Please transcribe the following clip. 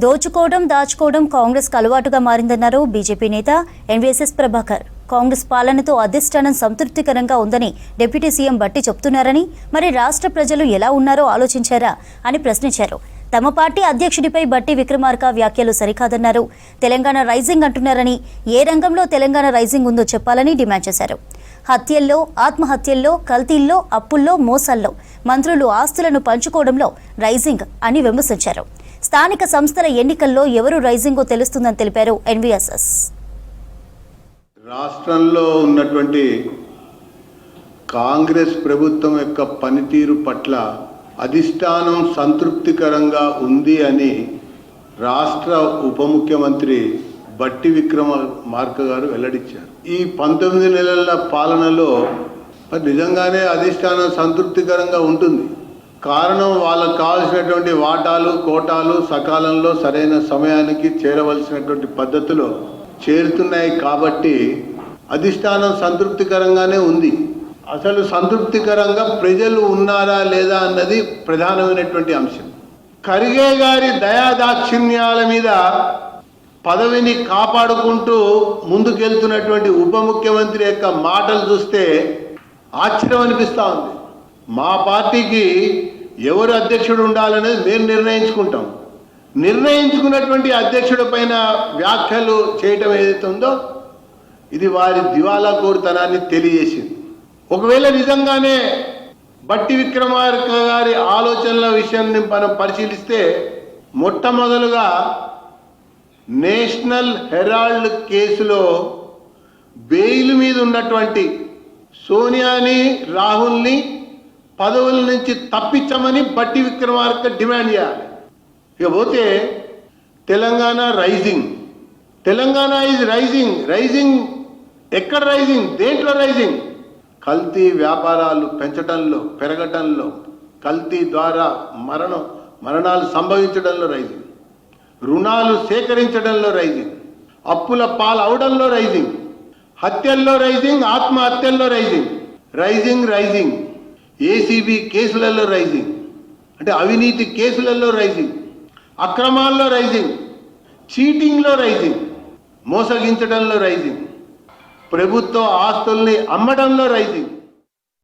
దోచుకోవడం దాచుకోవడం కాంగ్రెస్ కు అలవాటుగా మారిందన్నారు బీజేపీ నేత ఎన్వీఎస్ఎస్ ప్రభాకర్. కాంగ్రెస్ పాలనతో అధిష్టానం సంతృప్తికరంగా ఉందని డిప్యూటీ సీఎం బట్టి చెప్తున్నారని, మరి రాష్ట్ర ప్రజలు ఎలా ఉన్నారో ఆలోచించారా అని ప్రశ్నించారు. తమ పార్టీ అధ్యక్షుడిపై బట్టి విక్రమార్క వ్యాఖ్యలు సరికాదన్నారు. తెలంగాణ రైజింగ్ అంటున్నారని, ఏ రంగంలో తెలంగాణ రైజింగ్ ఉందో చెప్పాలని డిమాండ్ చేశారు. హత్యల్లో, ఆత్మహత్యల్లో, కల్తీల్లో, అప్పుల్లో, మోసాల్లో మంత్రులు ఆస్తులను పంచుకోవడంలో రైజింగ్ అని విమర్శించారు. స్థానిక సంస్థల ఎన్నికల్లో ఎవరు రైజింగో తెలుస్తుందని తెలిపారు ఎన్వీఎస్ఎస్. రాష్ట్రంలో ఉన్నటువంటి కాంగ్రెస్ ప్రభుత్వం యొక్క పనితీరు పట్ల అధిష్టానం సంతృప్తికరంగా ఉంది అని రాష్ట్ర ఉప ముఖ్యమంత్రి బట్టి విక్రమార్క గారు వెల్లడించారు. ఈ 19 నెలల పాలనలో నిజంగానే అధిష్టానం సంతృప్తికరంగా ఉంటుంది. కారణం వాళ్ళకు కావాల్సినటువంటి వాటాలు, కోటాలు సకాలంలో సరైన సమయానికి చేరవలసినటువంటి పద్ధతిలో చేరుతున్నాయి కాబట్టి అధిష్టానం సంతృప్తికరంగానే ఉంది. అసలు సంతృప్తికరంగా ప్రజలు ఉన్నారా లేదా అన్నది ప్రధానమైనటువంటి అంశం. ఖర్గే గారి దయాదాక్షిణ్యాల మీద పదవిని కాపాడుకుంటూ ముందుకెళ్తున్నటువంటి ఉప ముఖ్యమంత్రి యొక్క మాటలు చూస్తే ఆశ్చర్యం అనిపిస్తూ ఉంది. మా పార్టీకి ఎవరు అధ్యక్షుడు ఉండాలనేది మేము నిర్ణయించుకుంటాం. నిర్ణయించుకున్నటువంటి అధ్యక్షుడి పైన వ్యాఖ్యలు చేయటం ఏదైతే ఉందో ఇది వారి దివాలా కోరుతనాన్ని తెలియజేసింది. ఒకవేళ నిజంగానే బట్టి విక్రమార్క గారి ఆలోచనల విషయాన్ని మనం పరిశీలిస్తే మొట్టమొదలుగా నేషనల్ హెరాల్డ్ కేసులో బెయిల్ మీద ఉన్నటువంటి సోనియాని, రాహుల్ని పదవుల నుంచి తప్పించమని బట్టి విక్రమార్క డిమాండ్ చేయాలి. ఇకపోతే Telangana rising, Telangana is rising. Rising ఎక్కడ రైజింగ్? దేంట్లో రైజింగ్? కల్తీ వ్యాపారాలు పెరగటంలో, కల్తీ ద్వారా మరణాలు సంభవించడంలో రైజింగ్, రుణాలు సేకరించడంలో రైజింగ్, అప్పుల పాలవడంలో రైజింగ్, హత్యల్లో రైజింగ్, ఆత్మహత్యల్లో రైజింగ్, రైజింగ్ ఏసీబీ కేసులలో రైజింగ్, అంటే అవినీతి కేసులలో రైజింగ్, అక్రమాల్లో రైజింగ్, చీటింగ్లో రైజింగ్, మోసగించడంలో రైజింగ్, ప్రభుత్వ ఆస్తుల్ని అమ్మడంలో రైజింగ్.